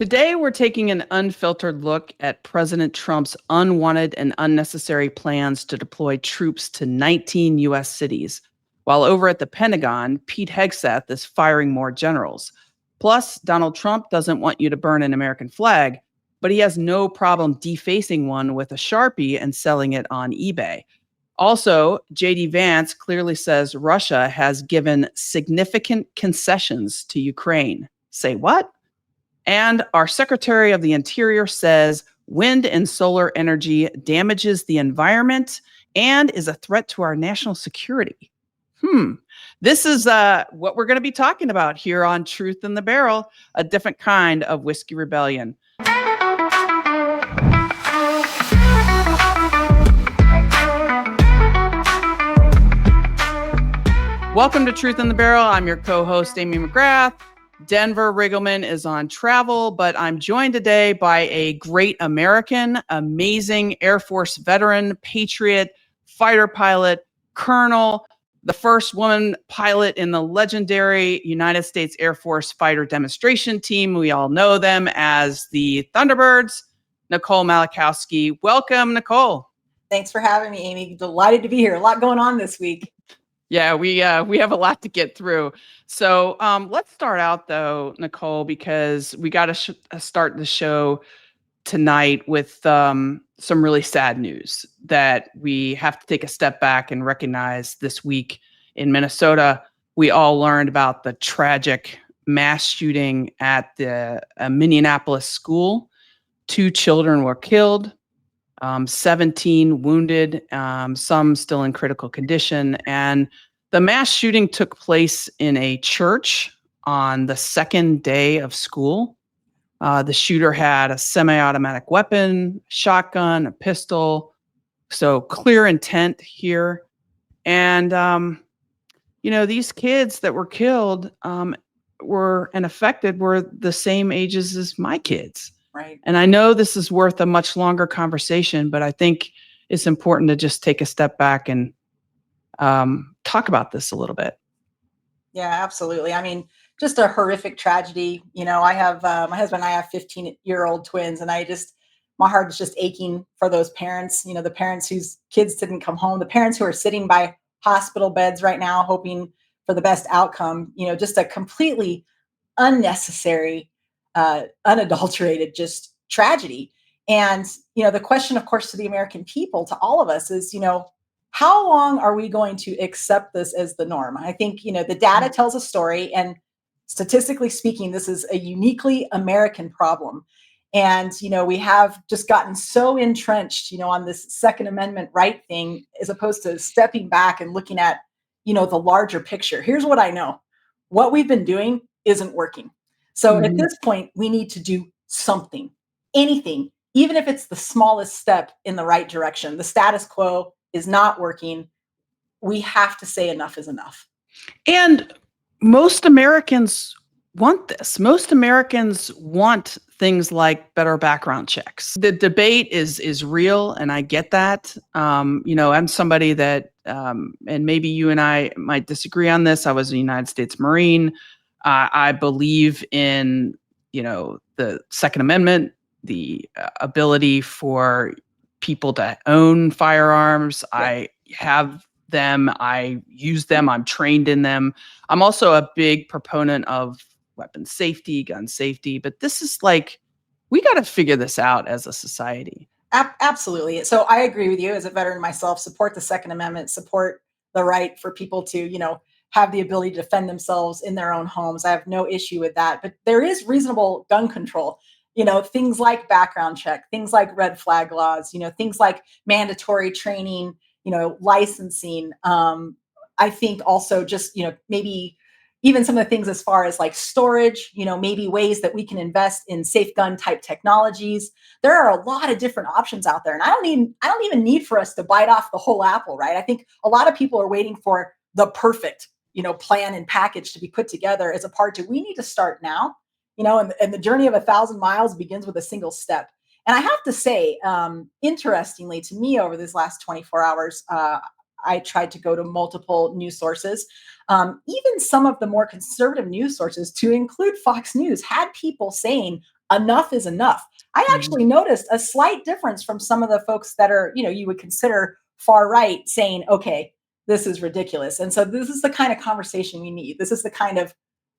Today, we're taking an unfiltered look at President Trump's unwanted and unnecessary plans to deploy troops to 19 U.S. cities, while over at the Pentagon, Pete Hegseth is firing more generals. Plus, Donald Trump doesn't want you to burn an American flag, but he has no problem defacing one with a Sharpie and selling it on eBay. Also, JD Vance clearly says Russia has given significant concessions to Ukraine. Say what? And our Secretary of the Interior says wind and solar energy damages the environment and is a threat to our national security. This is what we're going to be talking about here on Truth in the Barrel, a different kind of whiskey rebellion. Welcome to Truth in the Barrel. I'm your co-host, Amy McGrath. Denver Riggleman is on travel, but I'm joined today by a great American, amazing Air Force veteran, patriot, fighter pilot, colonel, the first woman pilot in the legendary United States Air Force fighter demonstration team. We all know them as the Thunderbirds, Nicole Malachowski. Welcome, Nicole. Thanks for having me, Amy. Delighted to be here. A lot going on this week. Yeah, we have a lot to get through. So let's start out, though, Nicole, because we got to start the show tonight with some really sad news that we have to take a step back and recognize. This week in Minnesota, we all learned about the tragic mass shooting at the Minneapolis school. 2 children were killed, 17 wounded, some still in critical condition. And the mass shooting took place in a church on the second day of school. The shooter had a semi-automatic weapon, shotgun, a pistol. So clear intent here. And, these kids that were killed were the same ages as my kids. Right. And I know this is worth a much longer conversation, but I think it's important to just take a step back and talk about this a little bit. Yeah, absolutely. I mean, just a horrific tragedy. I have my husband and I have 15-year-old twins, and my heart is just aching for those parents, the parents whose kids didn't come home, the parents who are sitting by hospital beds right now, hoping for the best outcome, just a completely unnecessary, unadulterated, just tragedy. And, the question, of course, to the American people, to all of us is, how long are we going to accept this as the norm? I think, the data tells a story, and statistically speaking, this is a uniquely American problem. And, we have just gotten so entrenched, on this Second Amendment right thing, as opposed to stepping back and looking at, the larger picture. Here's what I know. What we've been doing isn't working. So at this point, we need to do something, anything, even if it's the smallest step in the right direction. The status quo is not working. We have to say enough is enough. And most Americans want this. Most Americans want things like better background checks. The debate is real, and I get that. I'm somebody that, and maybe you and I might disagree on this. I was a United States Marine. I believe in, the Second Amendment, the ability for people to own firearms. Yeah. I have them. I use them. I'm trained in them. I'm also a big proponent of weapon safety, gun safety. But this is we got to figure this out as a society. Absolutely. So I agree with you as a veteran myself, support the Second Amendment, support the right for people to, have the ability to defend themselves in their own homes. I have no issue with that. But there is reasonable gun control. Things like background check, things like red flag laws, things like mandatory training, licensing. I think also just, maybe even some of the things as far as like storage, maybe ways that we can invest in safe gun type technologies. There are a lot of different options out there. And I don't even need for us to bite off the whole apple, right? I think a lot of people are waiting for the perfect, plan and package to be put together as a part to, we need to start now. And the journey of 1,000 miles begins with a single step. And I have to say, interestingly to me, over these last 24 hours, I tried to go to multiple news sources. Even some of the more conservative news sources, to include Fox News, had people saying, enough is enough. I actually noticed a slight difference from some of the folks that are, you would consider far right, saying, okay, this is ridiculous. And so this is the kind of conversation we need. This is the kind of,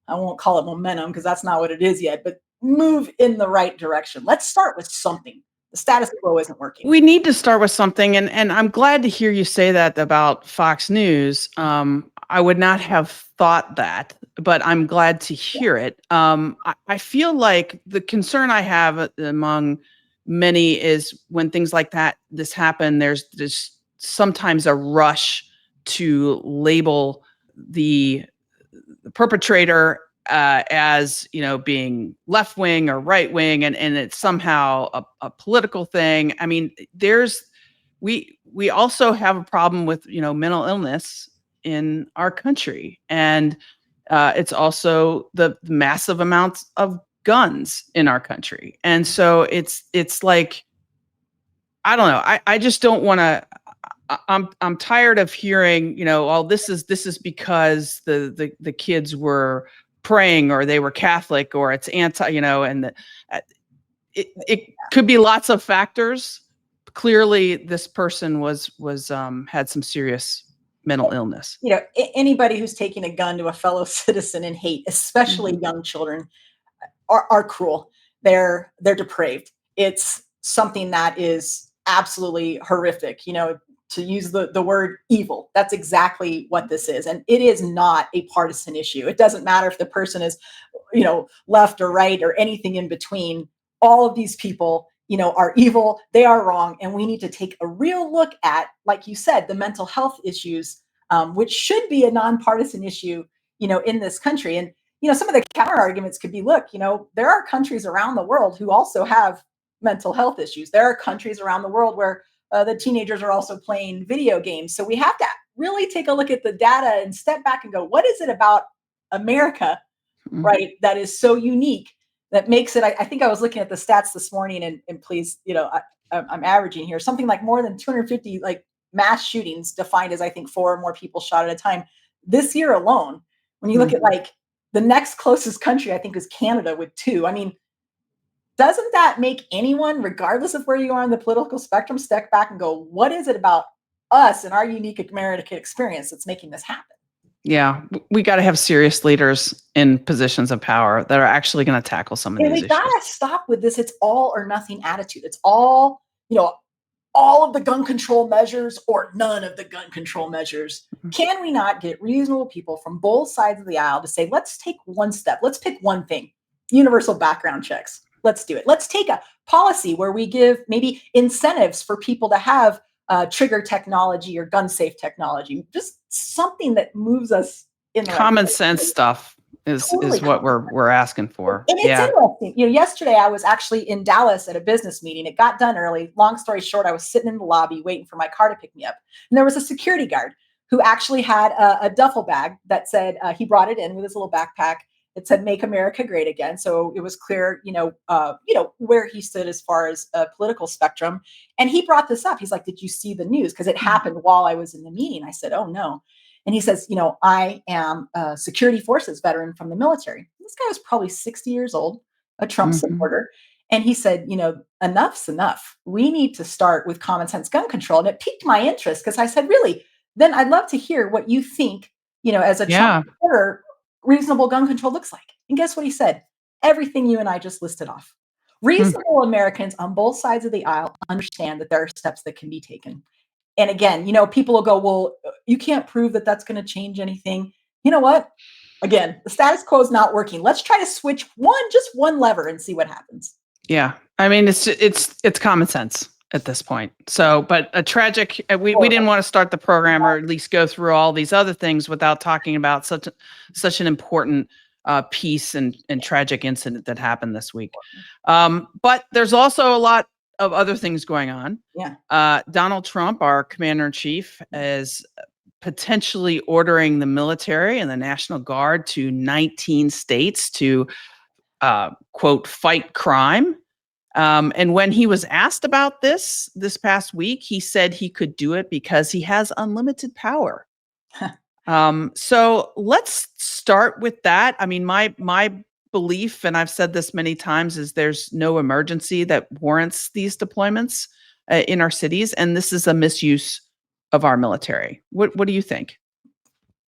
I won't call it momentum because that's not what it is yet, but move in the right direction. Let's start with something. The status quo isn't working. We need to start with something, and I'm glad to hear you say that about Fox News. I would not have thought that, but I'm glad to hear it. I feel like the concern I have among many is when things like this happen, there's sometimes a rush to label the perpetrator as being left wing or right wing, and it's somehow a political thing. I mean, we also have a problem with mental illness in our country, and it's also the massive amounts of guns in our country, and so it's like, I don't know. I just don't want to. I'm tired of hearing, oh, this is because the kids were praying or they were Catholic or it's anti, and it could be lots of factors. Clearly, this person was had some serious mental illness. Anybody who's taking a gun to a fellow citizen in hate, especially young children, are cruel. They're depraved. It's something that is absolutely horrific. To use the word evil. That's exactly what this is. And it is not a partisan issue. It doesn't matter if the person is, left or right or anything in between. All of these people, are evil. They are wrong. And we need to take a real look at, like you said, the mental health issues, which should be a nonpartisan issue, in this country. And, some of the counter arguments could be, look, there are countries around the world who also have mental health issues. There are countries around the world where the teenagers are also playing video games. So we have to really take a look at the data and step back and go, what is it about America, right, that is so unique that makes it, I think I was looking at the stats this morning, and please, I'm averaging here, something like more than 250 like mass shootings, defined as I think 4 or more people shot at a time this year alone. When you look at like the next closest country, I think is Canada with 2. I mean, doesn't that make anyone, regardless of where you are on the political spectrum, step back and go, what is it about us and our unique American experience that's making this happen? Yeah, we got to have serious leaders in positions of power that are actually going to tackle some of these issues. We got to stop with this it's all or nothing attitude. It's all, all of the gun control measures or none of the gun control measures. Can we not get reasonable people from both sides of the aisle to say, let's take one step. Let's pick one thing, universal background checks. Let's do it. Let's take a policy where we give maybe incentives for people to have trigger technology or gun safe technology. Just something that moves us in the common sense stuff is what we're asking for. And it's interesting. Yesterday I was actually in Dallas at a business meeting. It got done early. Long story short, I was sitting in the lobby waiting for my car to pick me up, and there was a security guard who actually had a duffel bag that said he brought it in with his little backpack. It said "Make America Great Again," so it was clear, where he stood as far as a political spectrum. And he brought this up. He's like, "Did you see the news?" Because it happened while I was in the meeting. I said, "Oh no." And he says, "I am a security forces veteran from the military." This guy was probably 60 years old, a Trump supporter. And he said, enough's enough. We need to start with common sense gun control. And it piqued my interest because I said, really, then I'd love to hear what you think, as a Trump supporter, reasonable gun control looks like. And guess what he said? Everything you and I just listed off. Reasonable Americans on both sides of the aisle understand that there are steps that can be taken. And again, people will go, well, you can't prove that that's going to change anything. You know what? Again, the status quo is not working. Let's try to switch just one lever and see what happens. Yeah. I mean, it's common sense at this point. So, but a tragic, we didn't want to start the program or at least go through all these other things without talking about such an important piece and tragic incident that happened this week. But there's also a lot of other things going on. Yeah. Donald Trump, our commander in chief, is potentially ordering the military and the National Guard to 19 states to, quote, fight crime. And when he was asked about this past week, he said he could do it because he has unlimited power. So let's start with that. I mean, my belief, and I've said this many times, is there's no emergency that warrants these deployments in our cities, and this is a misuse of our military. What do you think?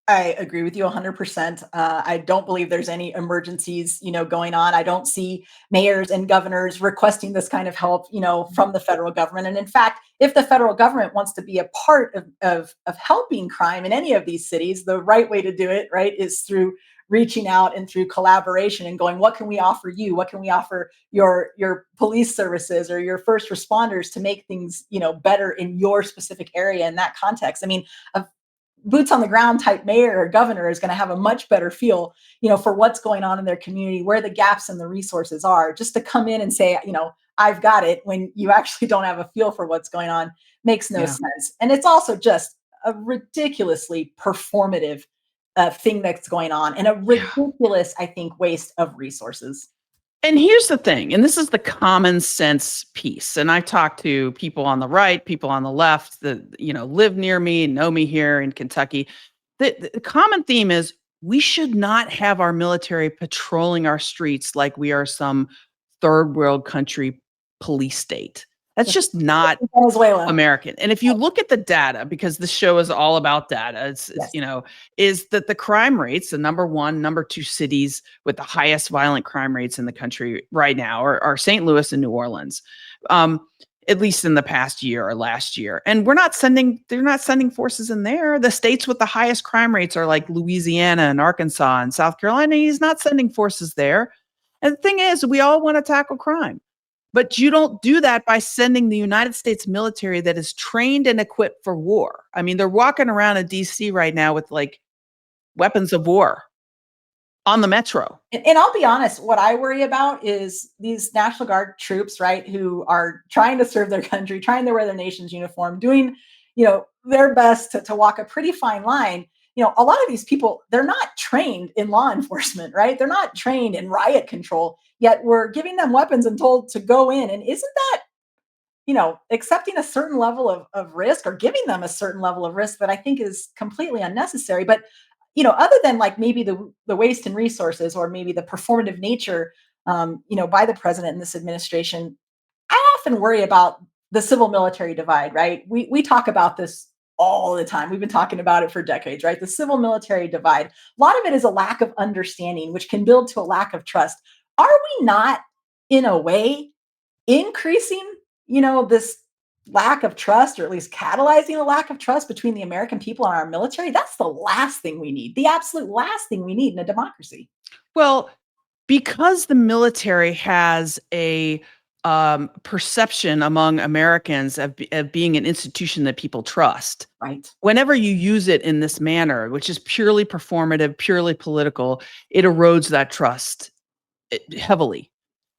I agree with you 100%. I don't believe there's any emergencies, going on. I don't see mayors and governors requesting this kind of help, from the federal government. And in fact, if the federal government wants to be a part of helping crime in any of these cities, the right way to do it, right, is through reaching out and through collaboration and going, what can we offer you? What can we offer your police services or your first responders to make things, better in your specific area in that context? I mean, a boots on the ground type mayor or governor is going to have a much better feel, for what's going on in their community, where the gaps in the resources are. Just to come in and say, I've got it, when you actually don't have a feel for what's going on, makes no Yeah. sense. And it's also just a ridiculously performative thing that's going on, and a Yeah. ridiculous, I think, waste of resources. And here's the thing, and this is the common sense piece. And I talk to people on the right, people on the left that live near me and know me here in Kentucky. The common theme is we should not have our military patrolling our streets like we are some third world country police state. That's just not Venezuela. American. And if you look at the data, because this show is all about data, Yes. is that the crime rates, the number one, number two cities with the highest violent crime rates in the country right now are St. Louis and New Orleans, at least in the past year or last year. And they're not sending forces in there. The states with the highest crime rates are like Louisiana and Arkansas and South Carolina. He's not sending forces there. And the thing is, we all want to tackle crime. But you don't do that by sending the United States military that is trained and equipped for war. I mean, they're walking around in DC right now with like weapons of war on the metro. And I'll be honest, what I worry about is these National Guard troops, right, who are trying to serve their country, trying to wear their nation's uniform, doing, their best to walk a pretty fine line. A lot of these people, they're not trained in law enforcement, right? They're not trained in riot control, yet we're giving them weapons and told to go in. And isn't that, accepting a certain level of risk, or giving them a certain level of risk, that I think is completely unnecessary? But other than like maybe the waste in resources, or maybe the performative nature, by the president and this administration, I often worry about the civil military divide, right? We talk about this all the time. We've been talking about it for decades, right? The civil military divide. A lot of it is a lack of understanding, which can build to a lack of trust. Are we not, in a way, increasing, this lack of trust, or at least catalyzing a lack of trust between the American people and our military? That's the last thing we need, the absolute last thing we need in a democracy. Well, because the military has a perception among Americans of being an institution that people trust. Right. Whenever you use it in this manner, which is purely performative, purely political, it erodes that trust heavily.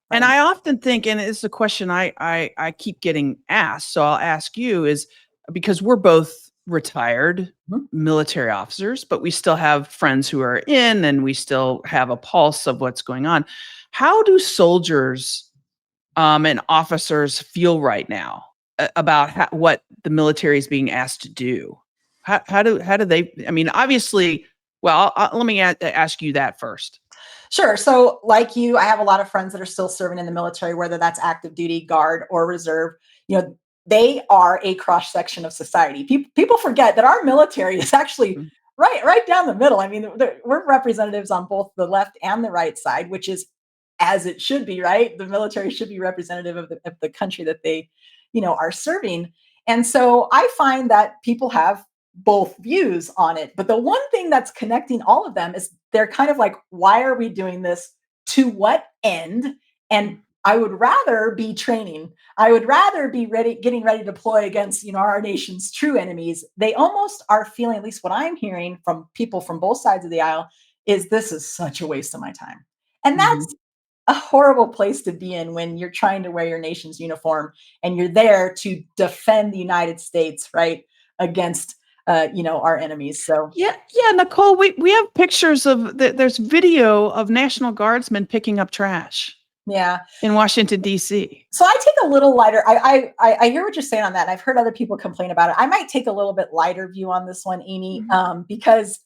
And Right. I often think, and it's a question I keep getting asked, so I'll ask you, is because we're both retired Mhm. military officers, but we still have friends who are in, and we still have a pulse of what's going on. How do soldiers and officers feel right now about what the military is being asked to do? How do they? I mean, obviously. Well, let me ask you that first. Sure. So, like you, I have a lot of friends that are still serving in the military, whether that's active duty, guard, or reserve. They are a cross section of society. People forget that our military is actually Mm. right down the middle. I mean, we're representatives on both the left and the right side, which is as it should be, right? The military should be representative of the country that they, are serving. And so I find that people have both views on it. But the one thing that's connecting all of them is they're kind of like, why are we doing this? To what end? And I would rather be training. I would rather be getting ready to deploy against, our nation's true enemies. They almost are feeling, at least what I'm hearing from people from both sides of the aisle, is this is such a waste of my time. And Mhm. that's a horrible place to be in when you're trying to wear your nation's uniform and you're there to defend the United States, right, against our enemies. So Yeah, Nicole, we have pictures of there's video of National Guardsmen picking up trash yeah. in Washington D.C. So I take a little lighter. I hear what you're saying on that, and I've heard other people complain about it. I might take a little bit lighter view on this one, Amy, Mhm. because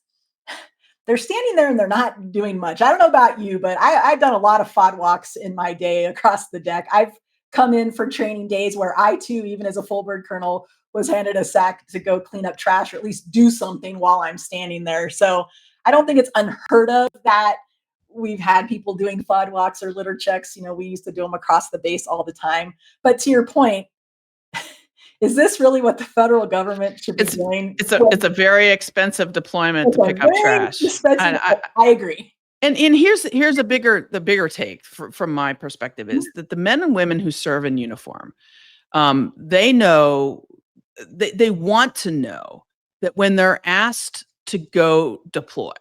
they're standing there and they're not doing much. I don't know about you, but I've done a lot of FOD walks in my day across the deck. I've come in for training days where I too, even as a full bird colonel, was handed a sack to go clean up trash or at least do something while I'm standing there. So I don't think it's unheard of that we've had people doing FOD walks or litter checks. We used to do them across the base all the time. But to your point, is this really what the federal government should be doing? It's a very expensive deployment to pick up trash. I agree. And here's the bigger take from my perspective is that the men and women who serve in uniform, they know they want to know that when they're asked to go deploy,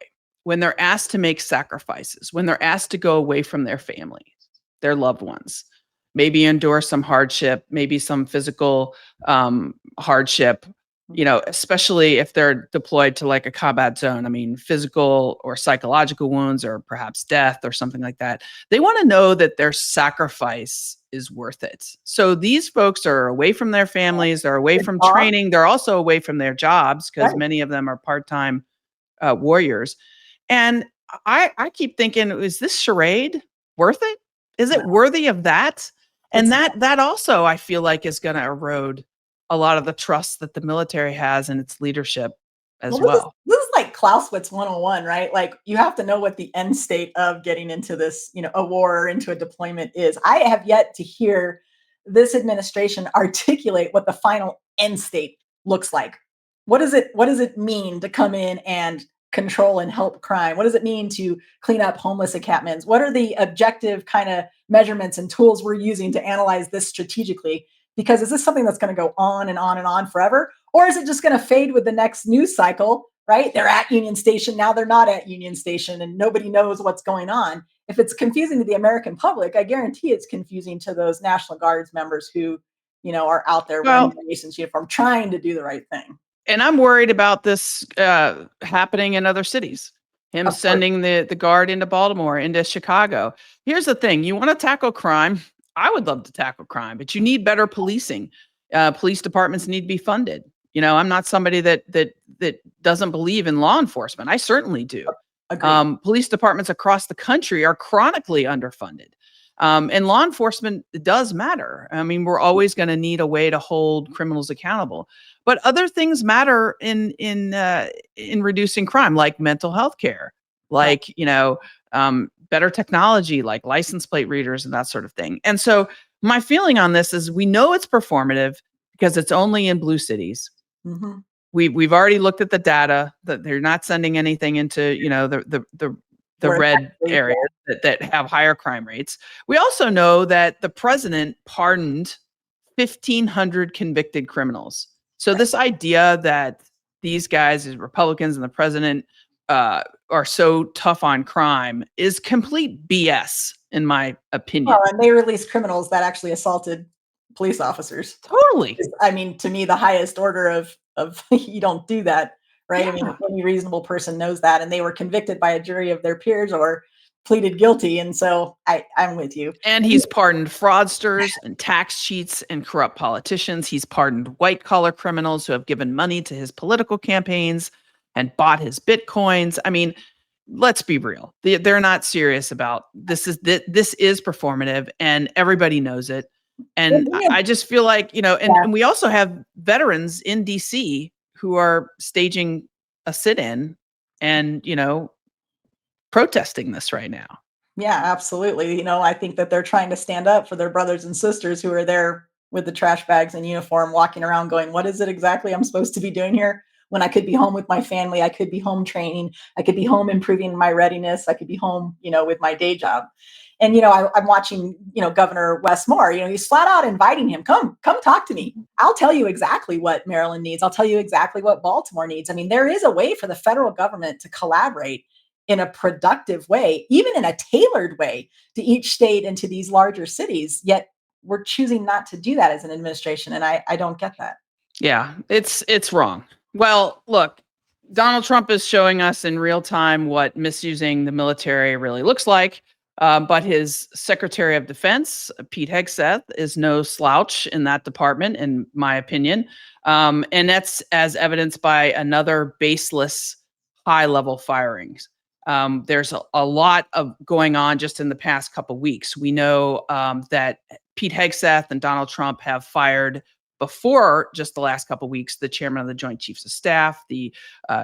when they're asked to make sacrifices, when they're asked to go away from their family, their loved ones, maybe endure some hardship, maybe some physical hardship, especially if they're deployed to like a combat zone. I mean, physical or psychological wounds or perhaps death or something like that. They want to know that their sacrifice is worth it. So these folks are away from their families, they're away from training, they're also away from their jobs because many of them are part-time warriors. And I keep thinking, is this charade worth it? Is it worthy of that? And that also, I feel like, is going to erode a lot of the trust that the military has in its leadership as well. This is like Clausewitz 101, right? Like, you have to know what the end state of getting into this, a war or into a deployment is. I have yet to hear this administration articulate what the final end state looks like. What does it mean to come in and control and help crime? What does it mean to clean up homeless encampments? What are the objective kind of measurements and tools we're using to analyze this strategically? Because is this something that's going to go on and on and on forever? Or is it just going to fade with the next news cycle, right? They're at Union Station, now they're not at Union Station, and nobody knows what's going on. If it's confusing to the American public, I guarantee it's confusing to those National Guards members who, are out there wearing the nation's uniform, trying to do the right thing. And I'm worried about this happening in other cities. Him sending the guard into Baltimore, into Chicago. Here's the thing. You want to tackle crime. I would love to tackle crime, but you need better policing. Police departments need to be funded. I'm not somebody that doesn't believe in law enforcement. I certainly do. Police departments across the country are chronically underfunded. And law enforcement does matter. I mean, we're always going to need a way to hold criminals accountable. But other things matter in reducing crime, like mental health care, like better technology, like license plate readers and that sort of thing. And so my feeling on this is we know it's performative because it's only in blue cities. Mm-hmm. We've already looked at the data that they're not sending anything into the red areas that have higher crime rates. We also know that the president pardoned 1,500 convicted criminals. So this idea that these guys, as Republicans and the president, are so tough on crime is complete BS, in my opinion. Well, and they released criminals that actually assaulted police officers. Totally. I mean, to me, the highest order of you don't do that, right? Yeah. I mean, any reasonable person knows that, and they were convicted by a jury of their peers or pleaded guilty. And so I'm with you. And he's pardoned fraudsters and tax cheats and corrupt politicians. He's pardoned white collar criminals who have given money to his political campaigns and bought his Bitcoins. I mean, let's be real. They're not serious about this. This is performative, and everybody knows it. And I just feel like, and we also have veterans in DC who are staging a sit-in and, protesting this right now. Yeah, absolutely. I think that they're trying to stand up for their brothers and sisters who are there with the trash bags and uniform, walking around going, what is it exactly I'm supposed to be doing here? When I could be home with my family, I could be home training, I could be home improving my readiness, I could be home, with my day job. And, I'm watching, Governor Wes Moore, he's flat out inviting him, come talk to me. I'll tell you exactly what Maryland needs. I'll tell you exactly what Baltimore needs. I mean, there is a way for the federal government to collaborate in a productive way, even in a tailored way to each state and to these larger cities. Yet we're choosing not to do that as an administration. And I don't get that. Yeah, it's wrong. Well, look, Donald Trump is showing us in real time what misusing the military really looks like. But his Secretary of Defense, Pete Hegseth, is no slouch in that department, in my opinion. And that's as evidenced by another baseless high-level firings. There's a lot of going on just in the past couple weeks. We know that Pete Hegseth and Donald Trump have fired before just the last couple weeks the chairman of the Joint Chiefs of Staff, the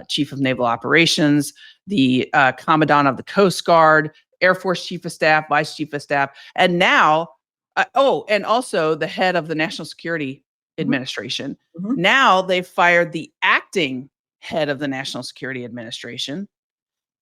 chief of naval operations, the commandant of the Coast Guard, Air Force chief of staff, vice chief of staff, and now, and also the head of the National Security Administration. Mhm. Now they've fired the acting head of the National Security Administration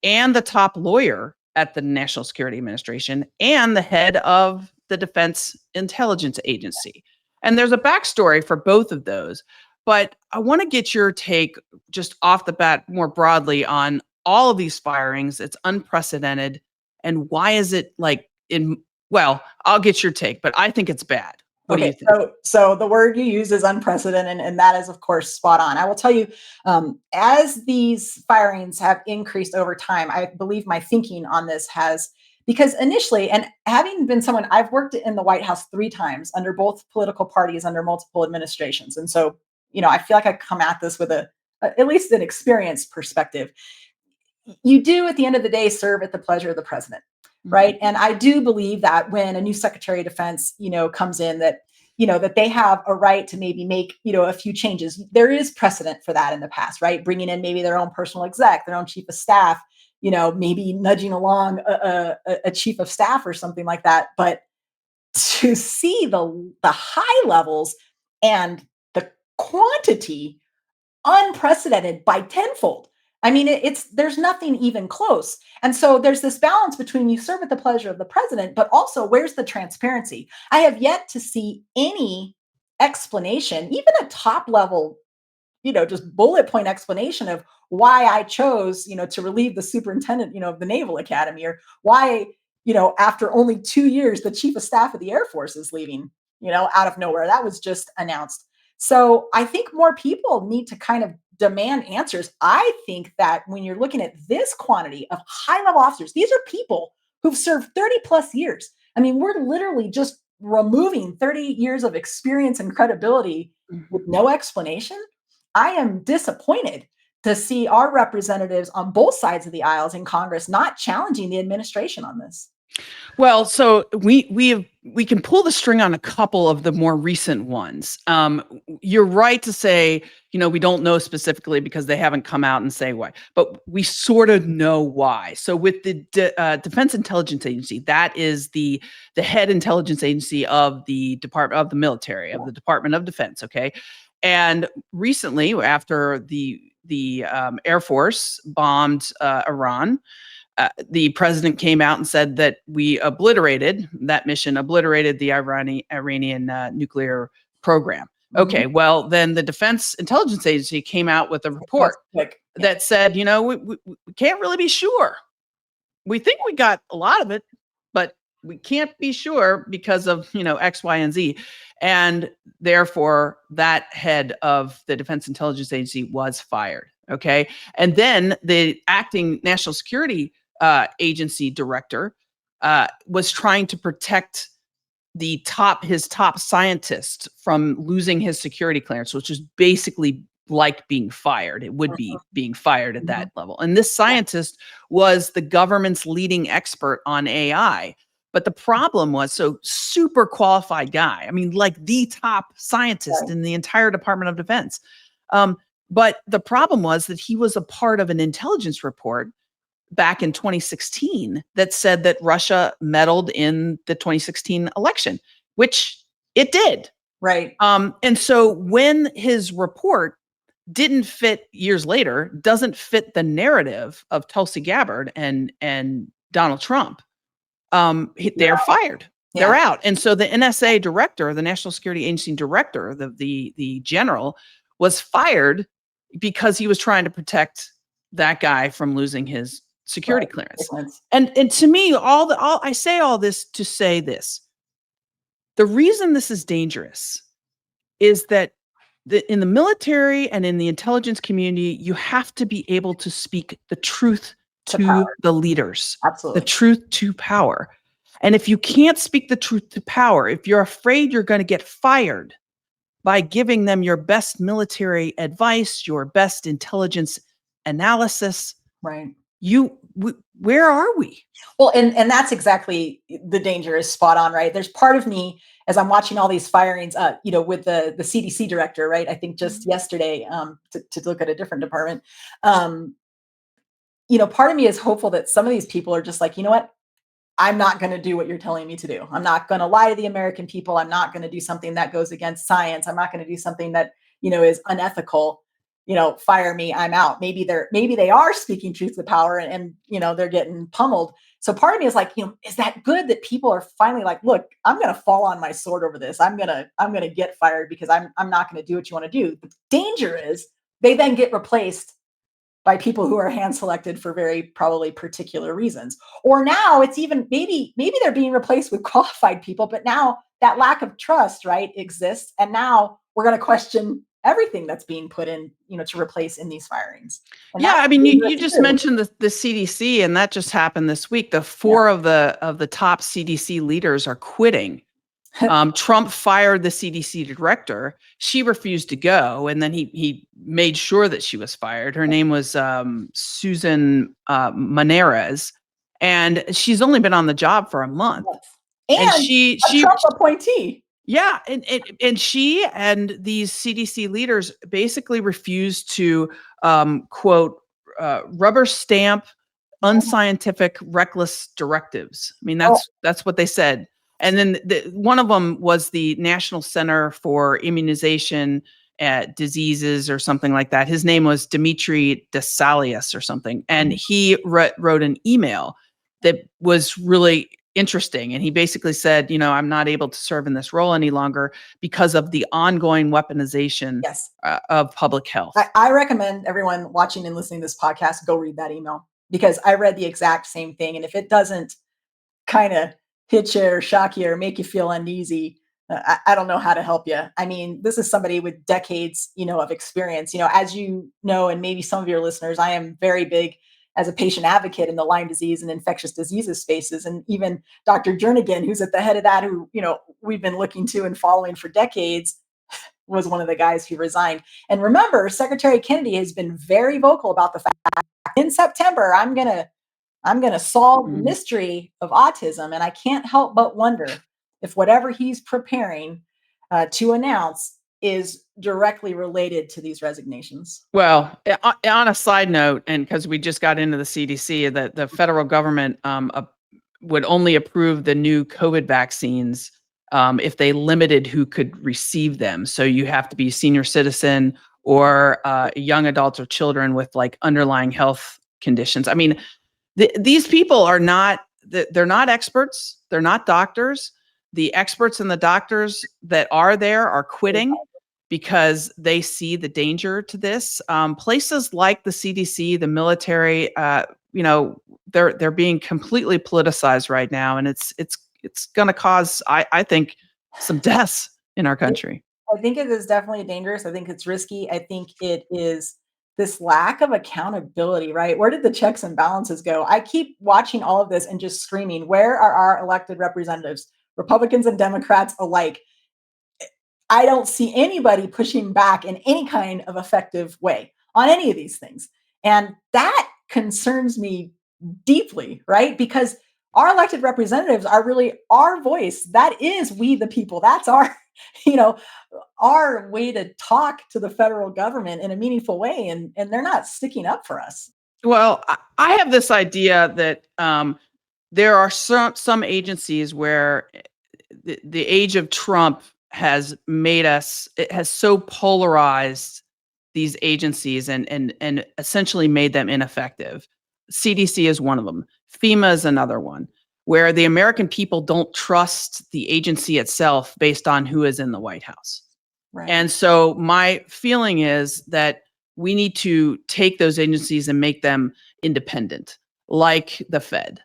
and the top lawyer at the National Security Administration and the head of the Defense Intelligence Agency. And there's a backstory for both of those. But I want to get your take just off the bat more broadly on all of these firings. It's unprecedented. And why is it well, I'll get your take, but I think it's bad. What do you think? So the word you use is unprecedented, and that is, of course, spot on. I will tell you, as these firings have increased over time, I believe my thinking on this has, because initially, and having been someone, I've worked in the White House 3 times under both political parties, under multiple administrations. And so, I feel like I come at this with at least an experienced perspective. You do, at the end of the day, serve at the pleasure of the president. Right. And I do believe that when a new Secretary of Defense, comes in, that, that they have a right to maybe make, a few changes. There is precedent for that in the past, right? Bringing in maybe their own personal exec, their own chief of staff, maybe nudging along a chief of staff or something like that. But to see the high levels and the quantity unprecedented by tenfold. I mean, there's nothing even close. And so there's this balance between you serve at the pleasure of the president, but also where's the transparency? I have yet to see any explanation, even a top level, just bullet point explanation of why I chose, to relieve the superintendent, of the Naval Academy, or why, after only 2 years, the chief of staff of the Air Force is leaving, out of nowhere. That was just announced. So I think more people need to kind of demand answers. I think that when you're looking at this quantity of high level officers, these are people who've served 30 plus years. I mean, we're literally just removing 30 years of experience and credibility with no explanation. I am disappointed to see our representatives on both sides of the aisles in Congress not challenging the administration on this. Well, so we can pull the string on a couple of the more recent ones. You're right to say, we don't know specifically because they haven't come out and say why, but we sort of know why. So with the Defense Intelligence Agency, that is the head intelligence agency of the Department of the Military, of the Department of Defense. Okay, and recently, after the Air Force bombed Iran. The president came out and said that that mission obliterated the Iranian nuclear program. Okay, well, then the Defense Intelligence Agency came out with a report that said, we can't really be sure. We think we got a lot of it, but we can't be sure because of, X, Y, and Z. And therefore, that head of the Defense Intelligence Agency was fired. Okay. And then the acting national security agency director was trying to protect his top scientist from losing his security clearance, which is basically like being fired. It would be being fired at that level. And this scientist was the government's leading expert on AI. But the problem was, so super qualified guy. I mean, like the top scientist in the entire Department of Defense. But the problem was that he was a part of an intelligence report back in 2016 that said that Russia meddled in the 2016 election, which it did. Right. And so when his report didn't fit years later, doesn't fit the narrative of Tulsi Gabbard and Donald Trump, they're fired. Yeah. They're out. And so the NSA director, the National Security Agency director, the general, was fired because he was trying to protect that guy from losing his security clearance. And to me, I say all this to say this. The reason this is dangerous is that in the military and in the intelligence community, you have to be able to speak the truth to the leaders. Absolutely. The truth to power. And if you can't speak the truth to power, if you're afraid you're going to get fired by giving them your best military advice, your best intelligence analysis, right, where are we? Well, and that's exactly the danger is spot on, right? There's part of me as I'm watching all these firings, with the CDC director, right? I think just yesterday, to look at a different department, um, part of me is hopeful that some of these people are just like, you know what? I'm not going to do what you're telling me to do. I'm not going to lie to the American people. I'm not going to do something that goes against science. I'm not going to do something that, is unethical. Fire me, I'm out. Maybe they are speaking truth to power and they're getting pummeled. So part of me is like, is that good that people are finally like, look, I'm going to fall on my sword over this. I'm going to get fired because I'm not going to do what you want to do. The danger is they then get replaced by people who are hand selected for very probably particular reasons. Or now it's even maybe they're being replaced with qualified people, but now that lack of trust, right, exists. And now we're going to question everything that's being put in, to replace in these firings. And Yeah, that's I mean, you dangerous just too. mentioned the CDC, and that just happened this week. The four of the top CDC leaders are quitting. Trump fired the CDC director. She refused to go, and then he made sure that she was fired. Her name was Susan Maneres, and she's only been on the job for a month. And And a Trump appointee. Yeah, and she and these CDC leaders basically refused to quote rubber stamp unscientific, reckless directives. I mean, that's what they said. And then one of them was the National Center for Immunization at Diseases or something like that. His name was Dimitri Desalius or something, and he wrote an email that was really interesting. And he basically said, I'm not able to serve in this role any longer because of the ongoing weaponization of public health. I recommend everyone watching and listening to this podcast go read that email, because I read the exact same thing. And if it doesn't kind of hit you or shock you or make you feel uneasy, I don't know how to help you. I mean, this is somebody with decades, of experience. As you know, and maybe some of your listeners, I am very big as a patient advocate in the Lyme disease and infectious diseases spaces. And even Dr. Jernigan, who's at the head of that, who, we've been looking to and following for decades, was one of the guys who resigned. And remember, Secretary Kennedy has been very vocal about the fact that in September, I'm gonna solve the mystery of autism. And I can't help but wonder if whatever he's preparing to announce is directly related to these resignations. Well, on a side note, and because we just got into the CDC, the federal government would only approve the new COVID vaccines if they limited who could receive them. So you have to be a senior citizen or young adults or children with like underlying health conditions. I mean, these people are not, they're not experts. They're not doctors. The experts and the doctors that are there are quitting because they see the danger to this. Places like the CDC, the military, they're being completely politicized right now, and it's going to cause, I think, some deaths in our country. I think it is definitely dangerous. I think it's risky. I think it is this lack of accountability, right? Where did the checks and balances go? I keep watching all of this and just screaming, where are our elected representatives, Republicans and Democrats alike? I don't see anybody pushing back in any kind of effective way on any of these things. And that concerns me deeply, right? Because our elected representatives are really our voice. That is we the people. That's our, our way to talk to the federal government in a meaningful way. And they're not sticking up for us. Well, I have this idea that there are some agencies where the age of Trump has it has so polarized these agencies and essentially made them ineffective. CDC is one of them. FEMA is another one, where the American people don't trust the agency itself based on who is in the White House. Right. And so my feeling is that we need to take those agencies and make them independent, like the Fed,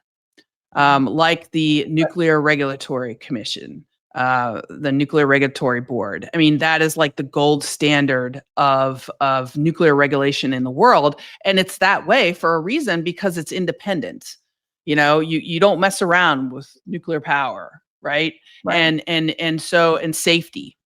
like the Nuclear Regulatory Commission, the Nuclear Regulatory Board. I mean, that is like the gold standard of nuclear regulation in the world. And it's that way for a reason, because it's independent. You don't mess around with nuclear power, right? And safety.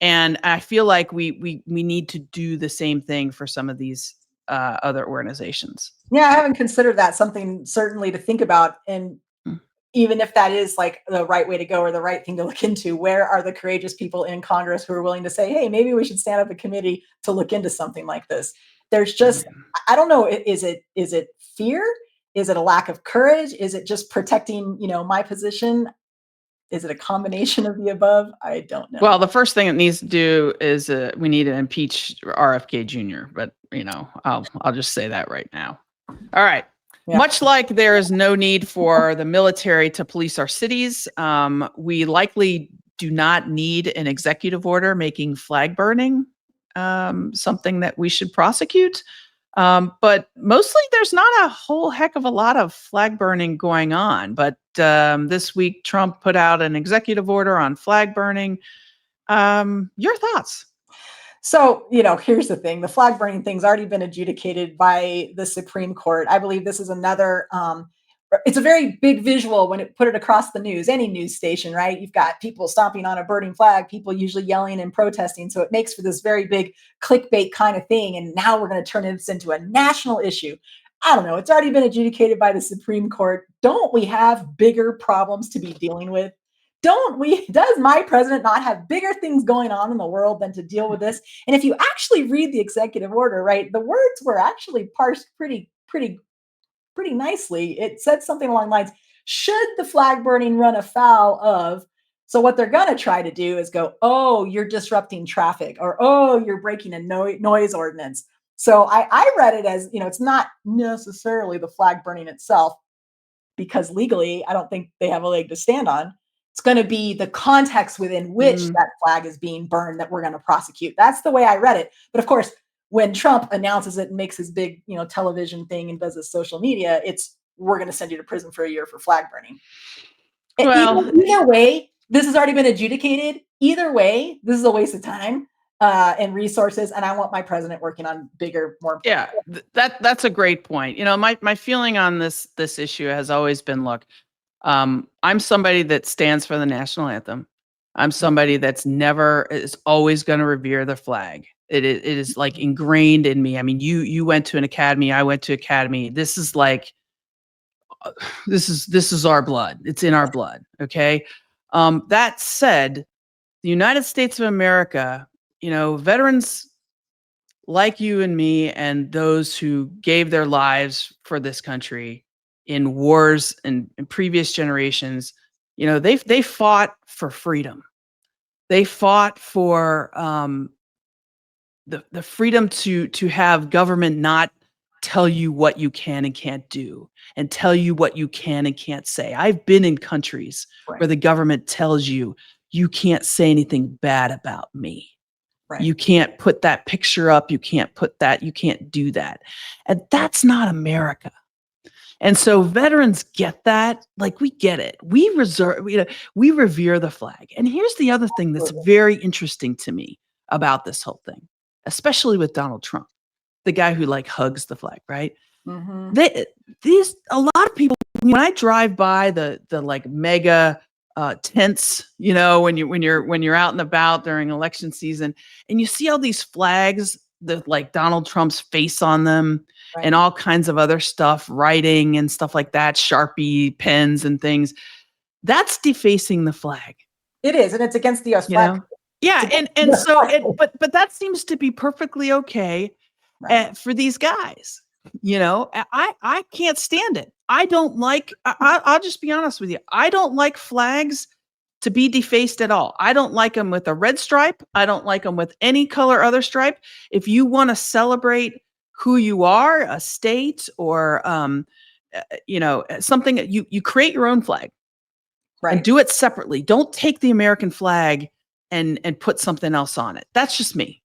And I feel like we need to do the same thing for some of these other organizations. Yeah, I haven't considered that something certainly to think about. And Mm. even if that is like the right way to go or the right thing to look into, where are the courageous people in Congress who are willing to say, hey, maybe we should stand up a committee to look into something like this? There's just, I don't know, is it fear? Is it a lack of courage? Is it just protecting, my position? Is it a combination of the above? I don't know. Well, the first thing it needs to do is we need to impeach RFK Jr. But I'll just say that right now. All right. Yeah. Much like there is no need for the military to police our cities, we likely do not need an executive order making flag burning something that we should prosecute. But mostly there's not a whole heck of a lot of flag burning going on. But this week, Trump put out an executive order on flag burning. Your thoughts? So, here's the thing. The flag burning thing's already been adjudicated by the Supreme Court. I believe this is another it's a very big visual when it put it across the news, any news station, right? You've got people stomping on a burning flag, people usually yelling and protesting. So it makes for this very big clickbait kind of thing. And now we're going to turn this into a national issue. I don't know. It's already been adjudicated by the Supreme Court. Don't we have bigger problems to be dealing with? Don't we? Does my president not have bigger things going on in the world than to deal with this? And if you actually read the executive order, right, the words were actually parsed pretty nicely. It said something along the lines, should the flag burning run afoul of, so what they're going to try to do is go, oh, you're disrupting traffic, or, oh, you're breaking a noise ordinance. So I read it as, it's not necessarily the flag burning itself, because legally, I don't think they have a leg to stand on. It's going to be the context within which that flag is being burned that we're going to prosecute. That's the way I read it. But of course, when Trump announces it and makes his big, television thing and does his social media, it's, we're going to send you to prison for a year for flag burning. Well, either way, this has already been adjudicated. Either way, this is a waste of time and resources. And I want my president working on bigger, more important. Yeah, that's a great point. My feeling on this issue has always been, look, I'm somebody that stands for the national anthem. I'm somebody that's is always going to revere the flag. It is like ingrained in me. I mean, you went to an academy, I went to academy. This is like, this is our blood. It's in our blood. Okay. That said, the United States of America, veterans like you and me and those who gave their lives for this country in wars and in previous generations, they fought for freedom. They fought for the freedom to have government not tell you what you can and can't do and tell you what you can and can't say. I've been in countries where the government tells you you can't say anything bad about me. Right. You can't put that picture up. You can't do that. And that's not America. And so veterans get that. Like, we get it. We revere the flag. And here's the other thing that's very interesting to me about this whole thing, especially with Donald Trump, the guy who hugs the flag, right? Mm-hmm. A lot of people, when I drive by the MAGA tents, when you're out and about during election season, and you see all these flags that Donald Trump's face on them, right, and all kinds of other stuff, writing and stuff like that, Sharpie pens and things. That's defacing the flag. It is, and it's against the US flag. Yeah, but that seems to be perfectly okay, right, for these guys. I can't stand it. I don't like. I'll just be honest with you. I don't like flags to be defaced at all. I don't like them with a red stripe. I don't like them with any color other stripe. If you want to celebrate who you are, a state or something, you create your own flag, right, and do it separately. Don't take the American flag and put something else on it. That's just me.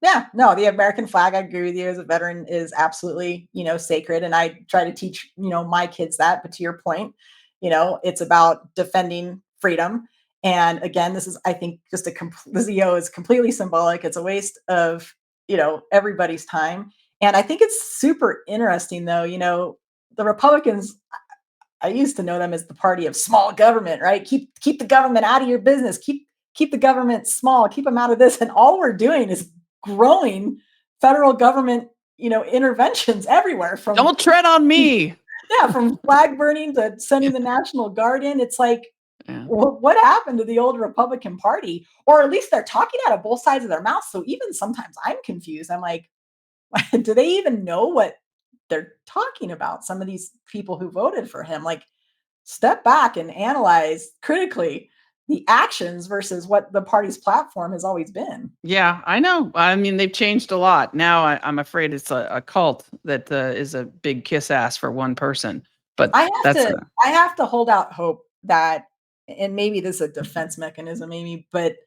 Yeah, no, the American flag, I agree with you, as a veteran, is absolutely, sacred. And I try to teach, my kids that. But to your point, it's about defending freedom. And again, this is, I think, just this is completely symbolic. It's a waste of, everybody's time. And I think it's super interesting, though, the Republicans, I used to know them as the party of small government, right? Keep the government out of your business. Keep the government small. Keep them out of this. And all we're doing is growing federal government interventions everywhere from Don't tread on me. yeah, from flag burning to sending the National Guard in. It's like, Yeah. what happened to the old Republican Party? Or at least they're talking out of both sides of their mouth. So even sometimes I'm confused. I'm like, do they even know what they're talking about? Some of these people who voted for him, like, step back and analyze critically the actions versus what the party's platform has always been. Yeah, I know. I mean, they've changed a lot. Now I'm afraid it's a cult that is a big kiss ass for one person. But I have that's to I have to hold out hope that, and maybe this is a defense mechanism, maybe, but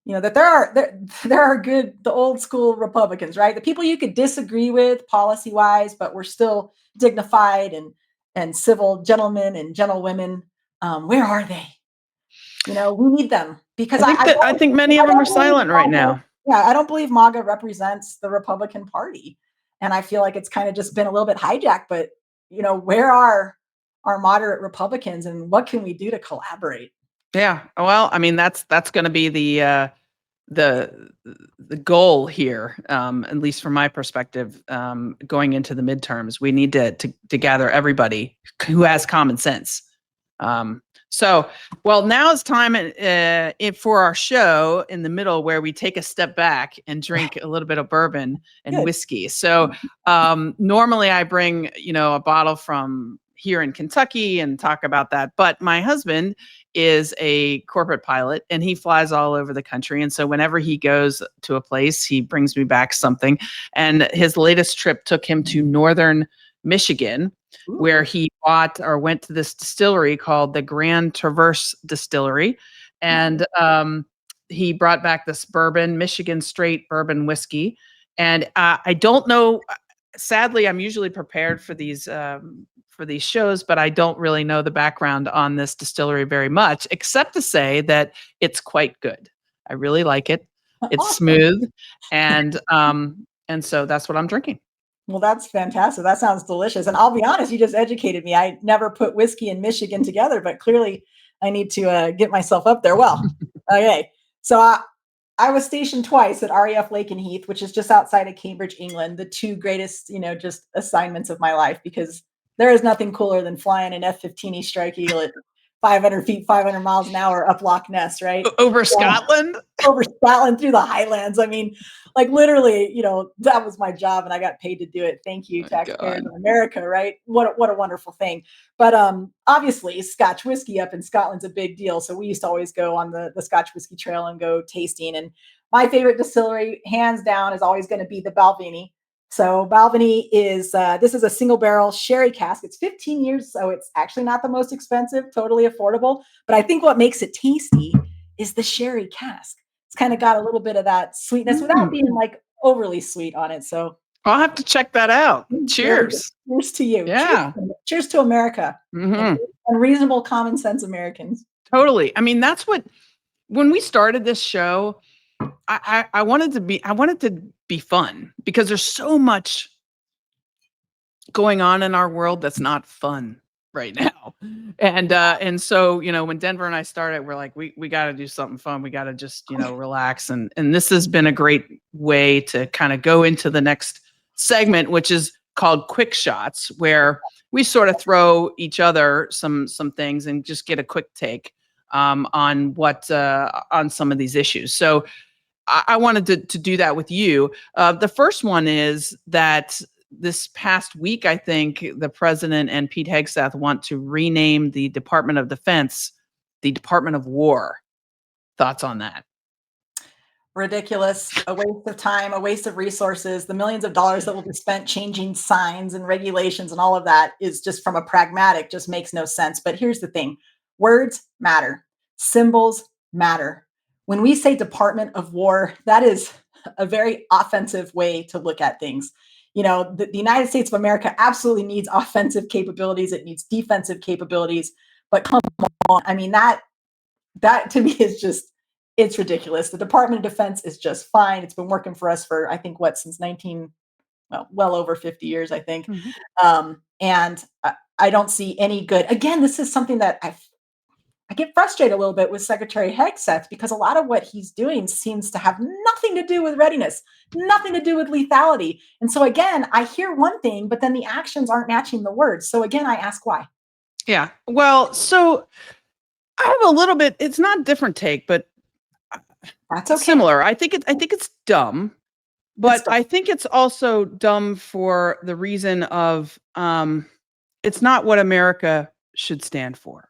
that there are good, the old school Republicans, right? The people you could disagree with policy wise, but we're still dignified and civil gentlemen and gentlewomen. Where are they? We need them because I think many of them are silent right now. Yeah, I don't believe MAGA represents the Republican Party, and I feel like it's kind of just been a little bit hijacked. But where are our moderate Republicans, and what can we do to collaborate? Yeah. Well, I mean, that's going to be the goal here, at least from my perspective, going into the midterms. We need to gather everybody who has common sense. So, well, now it's time for our show in the middle where we take a step back and drink a little bit of bourbon and Good. whiskey. So, normally I bring, a bottle from here in Kentucky and talk about that. But my husband is a corporate pilot and he flies all over the country. And so whenever he goes to a place, he brings me back something. And his latest trip took him to northern Michigan, where he went to this distillery called the Grand Traverse Distillery. And he brought back this bourbon, Michigan straight bourbon whiskey. And I don't know, sadly, I'm usually prepared for these shows, but I don't really know the background on this distillery very much, except to say that it's quite good. I really like it. It's Awesome. smooth. And so that's what I'm drinking. Well, that's fantastic. That sounds delicious. And I'll be honest, you just educated me. I never put whiskey and Michigan together, but clearly I need to get myself up there. Well, okay. So I was stationed twice at RAF Lakenheath, which is just outside of Cambridge, England, the two greatest, just assignments of my life, because there is nothing cooler than flying an F-15E Strike Eagle at 500 feet, 500 miles an hour up Loch Ness, right? Over Scotland? Over Scotland, through the Highlands. I mean, like literally, that was my job and I got paid to do it. Thank you, taxpayers in America, right? What a wonderful thing. But obviously, Scotch whiskey up in Scotland's a big deal. So we used to always go on the Scotch whiskey trail and go tasting. And my favorite distillery, hands down, is always going to be the Balvenie. So Balvenie this is a single barrel sherry cask. It's 15 years, so it's actually not the most expensive, totally affordable. But I think what makes it tasty is the sherry cask. It's kind of got a little bit of that sweetness without being like overly sweet on it. So I'll have to check that out. Cheers. Cheers to you. Yeah. Cheers to America. And reasonable common sense Americans. Totally. I mean, that's when we started this show, I wanted to be fun because there's so much going on in our world that's not fun right now. And so, when Denver and I started, we're like, we got to do something fun. We got to just, relax. And this has been a great way to kind of go into the next segment, which is called Quick Shots, where we sort of throw each other some things and just get a quick take on on some of these issues. So I wanted to do that with you. The first one is that this past week, I think the president and Pete Hegseth want to rename the Department of Defense the Department of War. Thoughts on that? Ridiculous, a waste of time, a waste of resources. The millions of dollars that will be spent changing signs and regulations and all of that is just, from a pragmatic, just makes no sense. But here's the thing. Words matter. Symbols matter. When we say Department of War, that is a very offensive way to look at things. The United States of America absolutely needs offensive capabilities. It needs defensive capabilities. But come on, I mean, that to me is just, it's ridiculous. The Department of Defense is just fine. It's been working for us for, I think, since well over 50 years, I think. And I don't see any good. Again, this is something that I get frustrated a little bit with Secretary Hegseth because a lot of what he's doing seems to have nothing to do with readiness, nothing to do with lethality. And so again, I hear one thing, but then the actions aren't matching the words. So again, I ask why. Yeah. Well, so I have a little bit, it's not a different take, but That's okay. similar. I think it's dumb, but I think it's also dumb for the reason of it's not what America should stand for.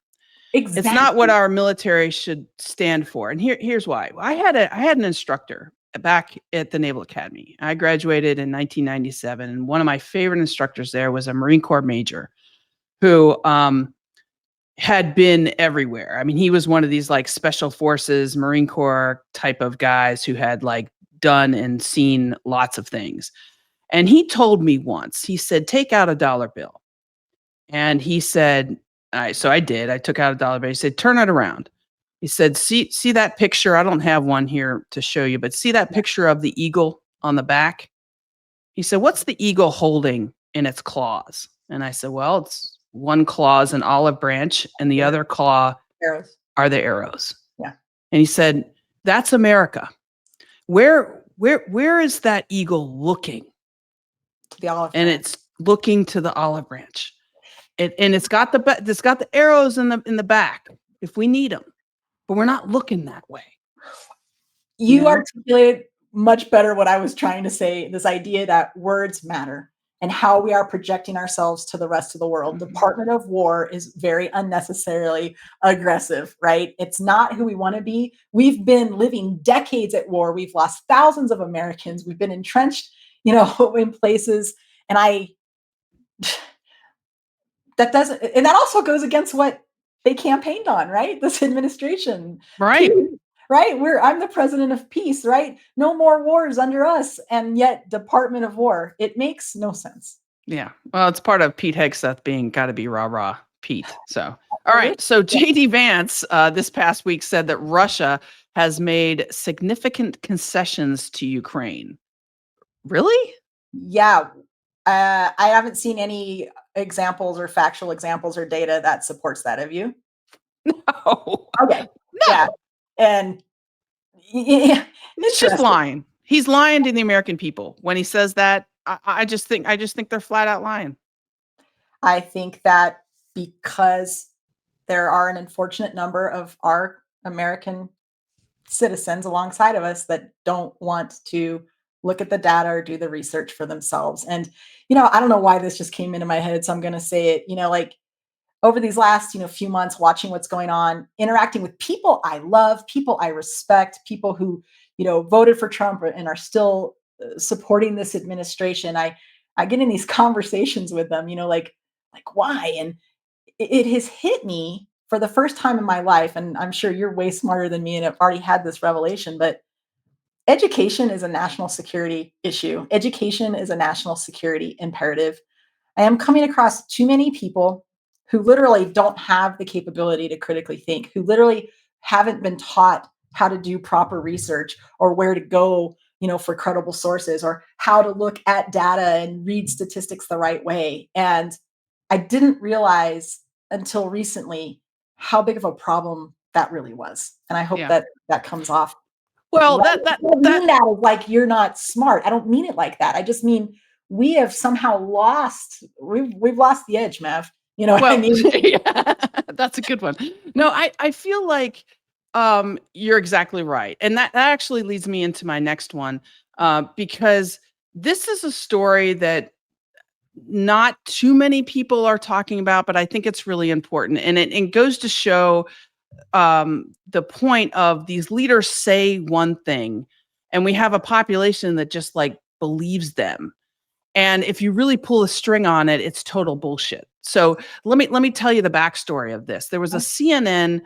Exactly. It's not what our military should stand for. And here's why. I had an instructor back at the Naval Academy. I graduated in 1997, and one of my favorite instructors there was a Marine Corps major who had been everywhere. I mean, he was one of these like special forces, Marine Corps type of guys who had like done and seen lots of things. And he told me once, he said, take out a dollar bill. And he said, so I did. I took out a dollar bill. He said, turn it around. He said, see that picture? I don't have one here to show you, but see that picture of the eagle on the back? He said, what's the eagle holding in its claws? And I said, well, it's one claw is an olive branch and the other claw are the arrows. Yeah. And he said, that's America. Where is that eagle looking? The olive and branch. It's looking to the olive branch. And it's got the arrows in the back if we need them, but we're not looking that way. You articulated much better what I was trying to say, this idea that words matter and how we are projecting ourselves to the rest of the world. Mm-hmm. Department of War is very unnecessarily aggressive, right? It's not who we want to be. We've been living decades at war. We've lost thousands of Americans. We've been entrenched, in places. And that also goes against what they campaigned on, right? This administration. Right. Right. I'm the president of peace, right? No more wars under us. And yet Department of War, it makes no sense. Yeah. Well, it's part of Pete Hegseth being got to be rah Pete. So, all right. So JD Vance this past week said that Russia has made significant concessions to Ukraine. Really? Yeah. I haven't seen any examples or factual examples or data that supports that. Have you? No. Okay. No. Yeah. And it's just lying. He's lying to the American people when he says that. I just think they're flat out lying. I think that because there are an unfortunate number of our American citizens alongside of us that don't want to look at the data or do the research for themselves. And, I don't know why this just came into my head, so I'm going to say it, like over these last, few months, watching what's going on, interacting with people I love, people I respect, people who, voted for Trump and are still supporting this administration. I get in these conversations with them, like why? And it has hit me for the first time in my life. And I'm sure you're way smarter than me and have already had this revelation, but education is a national security issue. Education is a national security imperative. I am coming across too many people who literally don't have the capability to critically think, who literally haven't been taught how to do proper research or where to go, for credible sources or how to look at data and read statistics the right way. And I didn't realize until recently how big of a problem that really was. And I hope that comes off. Well, right? I don't mean that as like you're not smart. I don't mean it like that. I just mean we have somehow we've lost the edge, Mav. You know what I mean? Yeah, that's a good one. No, I feel like you're exactly right. And that actually leads me into my next one, because this is a story that not too many people are talking about, but I think it's really important. And it goes to show the point of these leaders say one thing, and we have a population that just like believes them. And if you really pull a string on it, it's total bullshit. So let me tell you the backstory of this. There was a CNN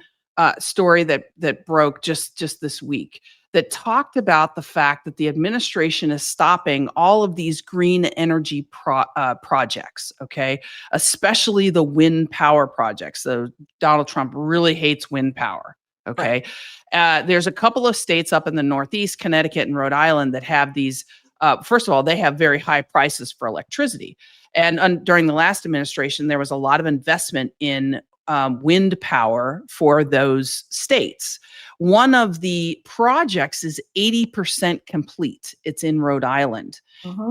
story that broke just this week that talked about the fact that the administration is stopping all of these green energy projects, okay, especially the wind power projects. So Donald Trump really hates wind power, okay? Right. There's a couple of states up in the Northeast, Connecticut and Rhode Island, that have these. First of all, they have very high prices for electricity. And during the last administration, there was a lot of investment in wind power for those states. One of the projects is 80% complete. It's in Rhode Island.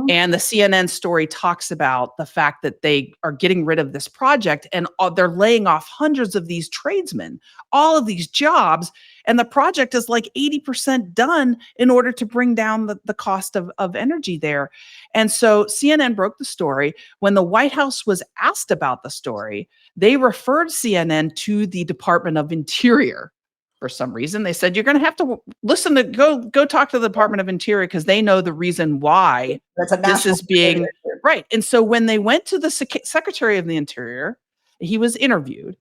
And the CNN story talks about the fact that they are getting rid of this project and they're laying off hundreds of these tradesmen, all of these jobs. And the project is like 80% done in order to bring down the cost of energy there. And so CNN broke the story. When the White House was asked about the story, they referred CNN to the Department of Interior. For some reason, they said, you're going to have to go talk to the Department of Interior because they know the reason why this is being right. And so when they went to the Secretary of the Interior, he was interviewed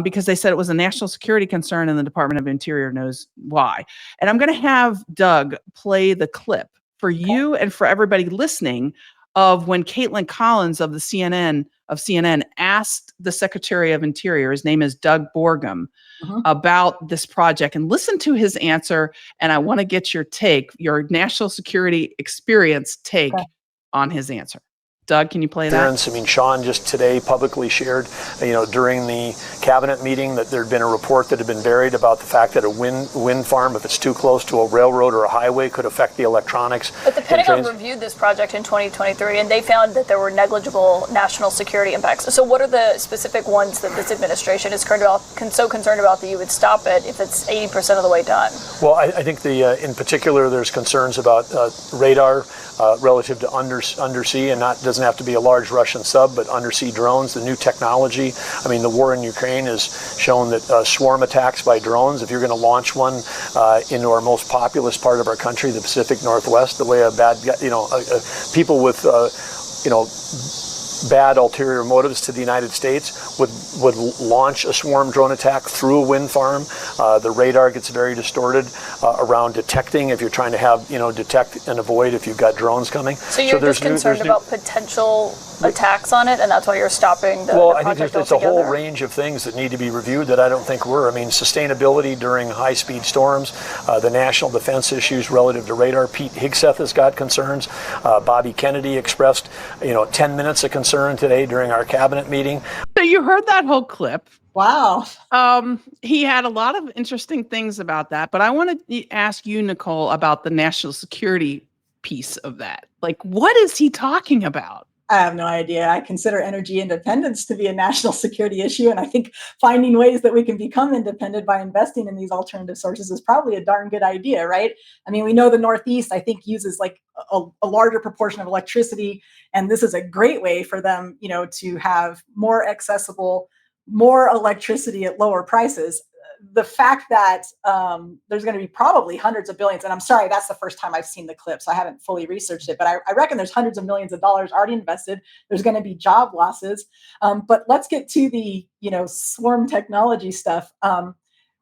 because they said it was a national security concern and the Department of Interior knows why. And I'm going to have Doug play the clip for you and for everybody listening of when Caitlin Collins of CNN asked the Secretary of Interior, his name is Doug Borgham, about this project, and listen to his answer. And I want to get your take, your national security experience take on his answer. Doug, can you play that? I mean, Sean just today publicly shared, during the cabinet meeting that there'd been a report that had been buried about the fact that a wind farm, if it's too close to a railroad or a highway, could affect the electronics. But the Pentagon reviewed this project in 2023, and they found that there were negligible national security impacts. So what are the specific ones that this administration is so concerned about that you would stop it if it's 80% of the way done? Well, I think in particular, there's concerns about radar relative to undersea, and doesn't have to be a large Russian sub, but undersea drones, the new technology. I mean, the war in Ukraine has shown that swarm attacks by drones, if you're going to launch one into our most populous part of our country, the Pacific Northwest, the way a bad, people with, bad ulterior motives to the United States would launch a swarm drone attack through a wind farm. The radar gets very distorted around detecting if you're trying to detect and avoid if you've got drones coming. So you're just concerned about potential attacks on it, and that's why you're stopping the project I think there's a whole range of things that need to be reviewed that I don't think were. I mean, sustainability during high-speed storms, the national defense issues relative to radar. Pete Hegseth has got concerns. Bobby Kennedy expressed, 10 minutes of concern today during our cabinet meeting. So you heard that whole clip. Wow. He had a lot of interesting things about that, but I want to ask you, Nicole, about the national security piece of that. Like, what is he talking about? I have no idea. I consider energy independence to be a national security issue. And I think finding ways that we can become independent by investing in these alternative sources is probably a darn good idea, right? I mean, we know the Northeast, I think, uses like a larger proportion of electricity. And this is a great way for them, to have more accessible, more electricity at lower prices. The fact that there's going to be probably hundreds of billions, and I'm sorry, that's the first time I've seen the clip, so I haven't fully researched it, but I reckon there's hundreds of millions of dollars already invested. There's going to be job losses. But let's get to the, swarm technology stuff.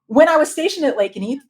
When I was stationed at Lakenheath,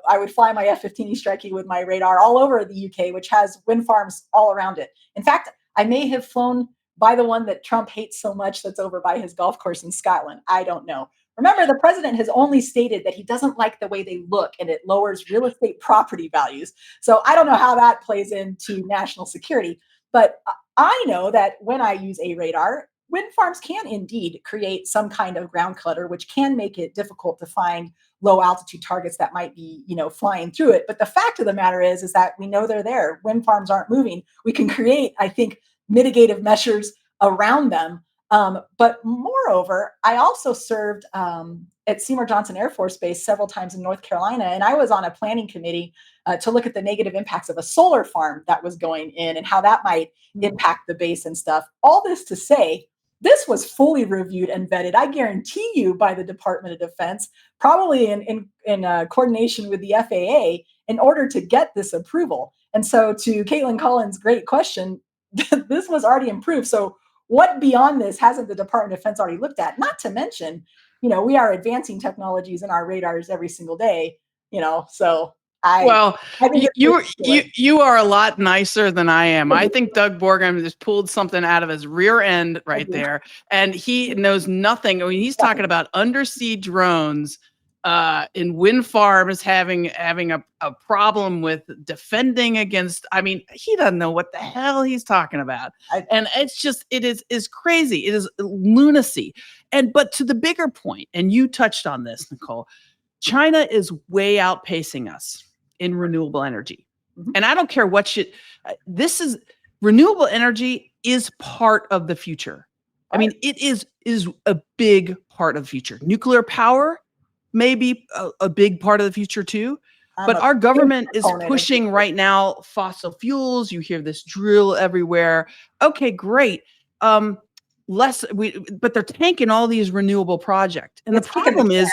I would fly my F-15E Strike with my radar all over the UK, which has wind farms all around it. In fact, I may have flown by the one that Trump hates so much that's over by his golf course in Scotland. I don't know. Remember, the president has only stated that he doesn't like the way they look and it lowers real estate property values. So I don't know how that plays into national security. But I know that when I use a radar, wind farms can indeed create some kind of ground clutter, which can make it difficult to find low altitude targets that might be, flying through it. But the fact of the matter is that we know they're there. Wind farms aren't moving. We can create, I think, mitigative measures around them. But moreover, I also served at Seymour Johnson Air Force Base several times in North Carolina, and I was on a planning committee to look at the negative impacts of a solar farm that was going in and how that might impact the base and stuff. All this to say, this was fully reviewed and vetted, I guarantee you, by the Department of Defense, probably in coordination with the FAA, in order to get this approval. And so to Caitlin Collins' great question, this was already improved. So what beyond this hasn't the Department of Defense already looked at? Not to mention, we are advancing technologies in our radars every single day, so I think you are a lot nicer than I am. I think Doug Borgham just pulled something out of his rear end right there, and he knows nothing. I mean, he's talking about undersea drones in wind farms having a problem with defending against. I mean, he doesn't know what the hell he's talking about, and it's just it is crazy. It is lunacy. But to the bigger point, and you touched on this, Nicole, China is way outpacing us in renewable energy, and I don't care what shit. This is renewable energy is part of the future. I mean, it is a big part of the future. Nuclear power may be a big part of the future too, but our government is pushing right now fossil fuels. You hear this drill everywhere. Okay, great. But they're tanking all these renewable projects. And the problem is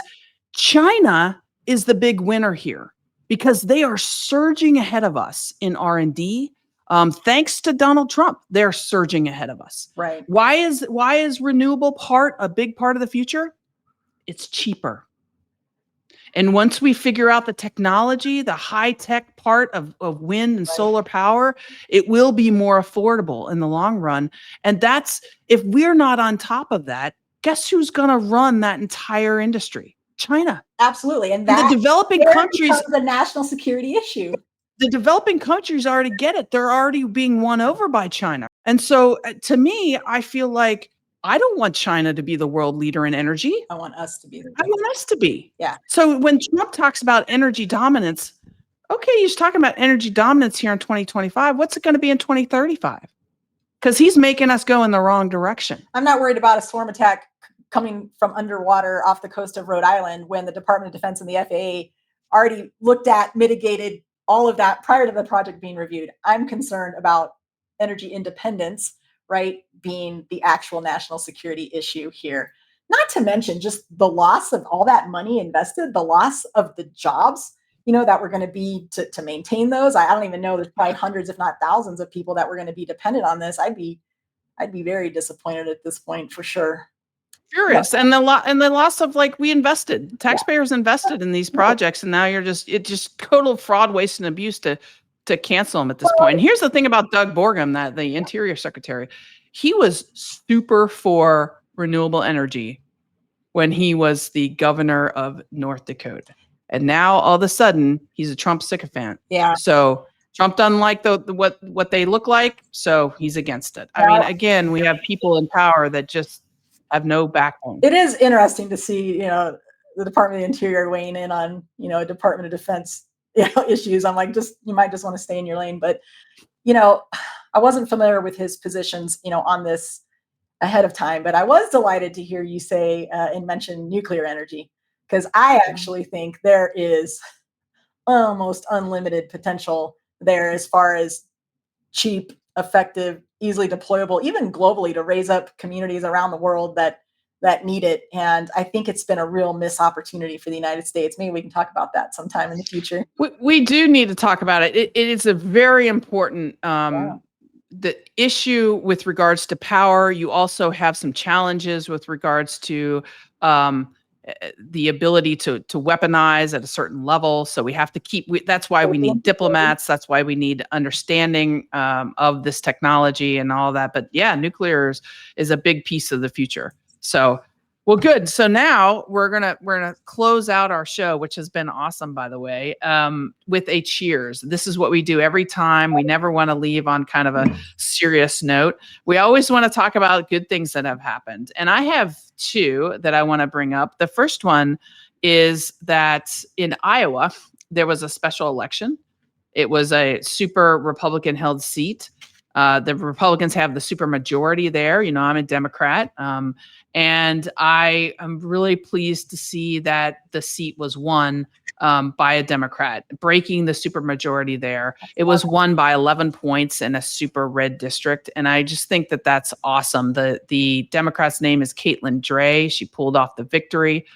China is the big winner here because they are surging ahead of us in R&D. Thanks to Donald Trump, they're surging ahead of us. Right. Why is renewable a big part of the future? It's cheaper. And once we figure out the technology, the high-tech part of wind and solar power, it will be more affordable in the long run. And if we're not on top of that, guess who's going to run that entire industry? China. Absolutely. And the developing countries, the national security issue. The developing countries already get it. They're already being won over by China. And so to me, I feel like I don't want China to be the world leader in energy. I want us to be. I want us to be. Yeah. So when Trump talks about energy dominance, okay, he's talking about energy dominance here in 2025. What's it going to be in 2035? Because he's making us go in the wrong direction. I'm not worried about a swarm attack coming from underwater off the coast of Rhode Island when the Department of Defense and the FAA already looked at, mitigated all of that prior to the project being reviewed. I'm concerned about energy independence, right, being the actual national security issue here. Not to mention just the loss of all that money invested, the loss of the jobs, that were going to be to maintain those. I don't even know. There's probably hundreds, if not thousands, of people that were going to be dependent on this. I'd be very disappointed at this point for sure. Furious. Yeah. And the loss of we invested, taxpayers invested in these projects, and now it's just total fraud, waste, and abuse to cancel them at this point. And here's the thing about Doug Burgum, the Interior Secretary, he was super for renewable energy when he was the governor of North Dakota, and now all of a sudden he's a Trump sycophant. Yeah. So Trump doesn't like what they look like, so he's against it. I mean, again, we have people in power that just have no backbone. It is interesting to see, the Department of the Interior weighing in on, Department of Defense, issues. I'm like, you might just want to stay in your lane. But, I wasn't familiar with his positions, on this ahead of time, but I was delighted to hear you say and mention nuclear energy, because I actually think there is almost unlimited potential there as far as cheap, effective, easily deployable, even globally, to raise up communities around the world that need it. And I think it's been a real missed opportunity for the United States. Maybe we can talk about that sometime in the future. We do need to talk about it. It is a very important the issue with regards to power. You also have some challenges with regards to the ability to weaponize at a certain level. So we have to that's why we need diplomats. That's why we need understanding of this technology and all that. But yeah, nuclear is a big piece of the future. So, well, good. So now we're gonna close out our show, which has been awesome, by the way, with a cheers. This is what we do every time. We never want to leave on kind of a serious note. We always want to talk about good things that have happened. And I have two that I want to bring up. The first one is that in Iowa, there was a special election. It was a super Republican held seat. The Republicans have the super majority there. I'm a Democrat. And I am really pleased to see that the seat was won by a Democrat, breaking the super majority there. It was won by 11 points in a super red district. And I just think that that's awesome. The Democrat's name is Caitlin Dray. She pulled off the victory.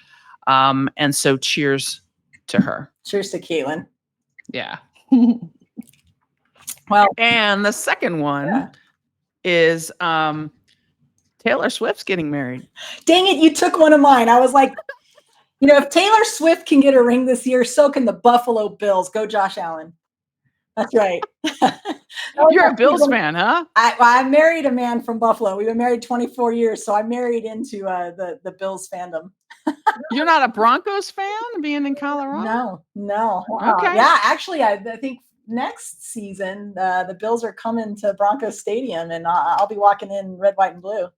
And so cheers to her. Cheers to Caitlin. Yeah. Well, and the second one is Taylor Swift's getting married. Dang it, you took one of mine. I was like, if Taylor Swift can get a ring this year, so can the Buffalo Bills. Go Josh Allen. That's right. You're a Bills fan, huh? I married a man from Buffalo. We've been married 24 years, so I married into the Bills fandom. You're not a Broncos fan being in Colorado? No. Okay. Yeah, actually, I think next season the Bills are coming to Broncos Stadium, and I'll be walking in red, white, and blue.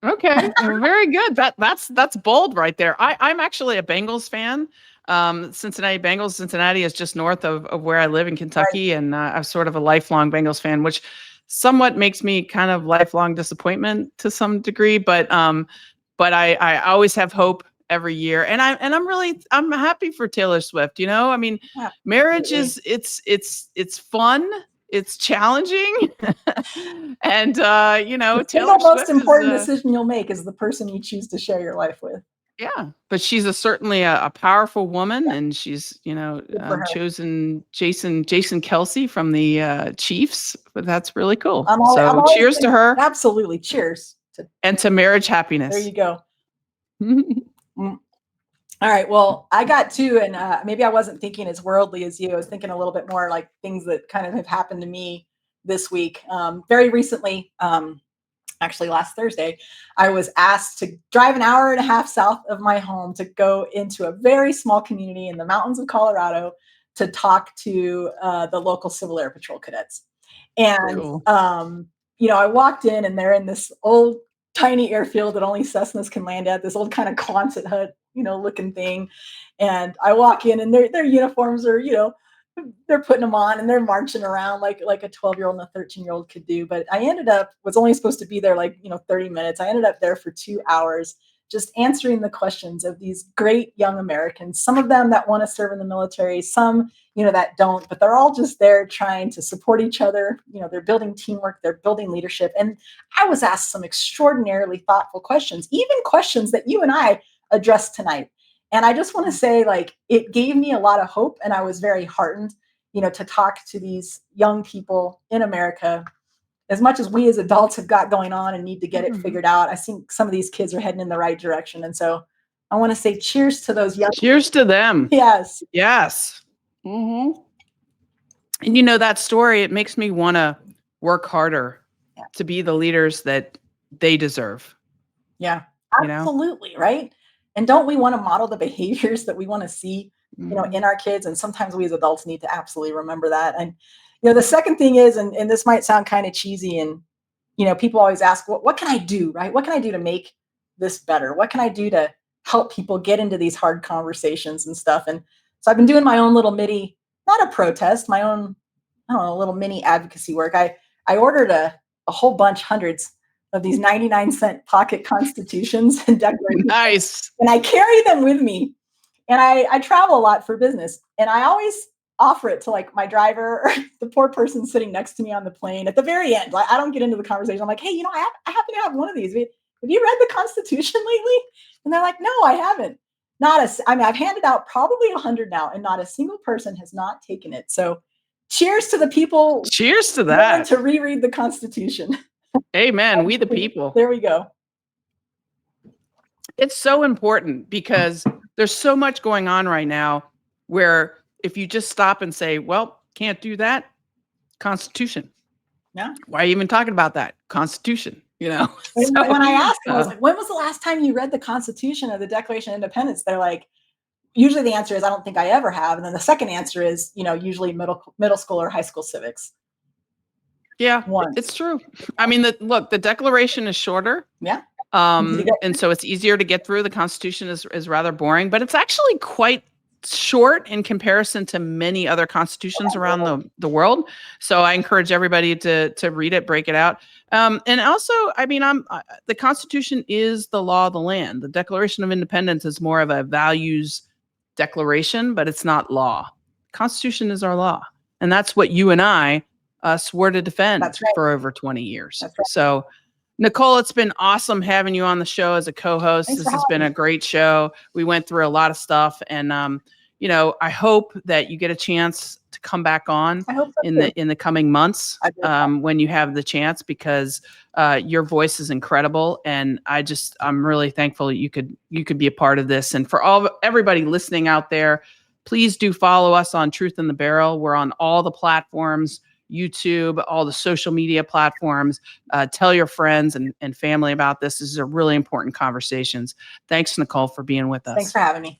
Okay, very good. That's bold right there. I'm actually a Bengals fan. Cincinnati Bengals. Cincinnati is just north of where I live in Kentucky, and I'm sort of a lifelong Bengals fan, which somewhat makes me kind of lifelong disappointment to some degree. But I always have hope every year, and I'm happy for Taylor Swift. I mean, marriage is it's fun. It's challenging, and The Taylor single most Swift important is decision you'll make is the person you choose to share your life with. yeah, but she's certainly a powerful woman, and she's Good for her. chosen Jason Kelsey from the Chiefs. But that's really cool. I'm always cheers to her, Absolutely, cheers and to marriage happiness. There you go. All right. Well, I got two, and maybe I wasn't thinking as worldly as you. I was thinking a little bit more like things that kind of have happened to me this week. Very recently, actually last Thursday, I was asked to drive an hour and a half south of my home to go into a very small community in the mountains of Colorado to talk to the local Civil Air Patrol cadets. And, Cool. I walked in, and they're in this old tiny airfield that only Cessnas can land at, this old kind of Quonset hut, looking thing. And I walk in, and their uniforms are, they're putting them on, and they're marching around like a 12-year-old and a 13-year-old could do. But I was only supposed to be there 30 minutes. I ended up there for 2 hours, just answering the questions of these great young Americans, some of them that want to serve in the military, some, that don't, but they're all just there trying to support each other. They're building teamwork, they're building leadership. And I was asked some extraordinarily thoughtful questions, even questions that you and I addressed tonight. And I just want to say, it gave me a lot of hope, and I was very heartened, to talk to these young people in America. As much as we as adults have got going on and need to get it figured out, I think some of these kids are heading in the right direction. And so I want to say cheers to those young. Cheers to them. Yes. Yes. Mm-hmm. And that story, it makes me want to work harder to be the leaders that they deserve. Yeah, absolutely. Right. And don't we want to model the behaviors that we want to see, in our kids? And sometimes we as adults need to absolutely remember that. And, the second thing is, and this might sound kind of cheesy, and, people always ask, what can I do? Right? What can I do to make this better? What can I do to help people get into these hard conversations and stuff? And so I've been doing my own little mini, not a protest, my own, little mini advocacy work. I ordered a whole bunch, hundreds of these 99-cent pocket constitutions and declarations. Nice. And I carry them with me. And I travel a lot for business. And I always offer it to my driver or the poor person sitting next to me on the plane at the very end. I don't get into the conversation. I'm like, hey, I happen to have one of these. Have you read the Constitution lately? And they're like, no, I haven't. I've handed out probably 100 now, and not a single person has not taken it. So cheers to the people. Cheers to that. To reread the Constitution. Amen. We the people. There we go. It's so important because there's so much going on right now where if you just stop and say, well, can't do that, Constitution. Yeah. Why are you even talking about that? Constitution, So, when I asked them, I was like, when was the last time you read the Constitution or the Declaration of Independence? They're like, usually the answer is, I don't think I ever have. And then the second answer is, usually middle school or high school civics. Yeah, it's true. I mean, the Declaration is shorter. Yeah. And so it's easier to get through. The Constitution is rather boring, but it's actually quite short in comparison to many other constitutions around the world. So I encourage everybody to read it, break it out. And also, the Constitution is the law of the land. The Declaration of Independence is more of a values declaration, but it's not law. Constitution is our law. And that's what you and I swore to defend for over 20 years. That's right. So, Nicole, it's been awesome having you on the show as a co-host. This has been a great show. We went through a lot of stuff, and I hope that you get a chance to come back on in the coming months when you have the chance, because your voice is incredible, and I'm really thankful you could be a part of this. And for everybody listening out there, please do follow us on Truth in the Barrel. We're on all the platforms. YouTube, all the social media platforms. Tell your friends and family about this. This is a really important conversations. Thanks, Nicole, for being with us. Thanks for having me.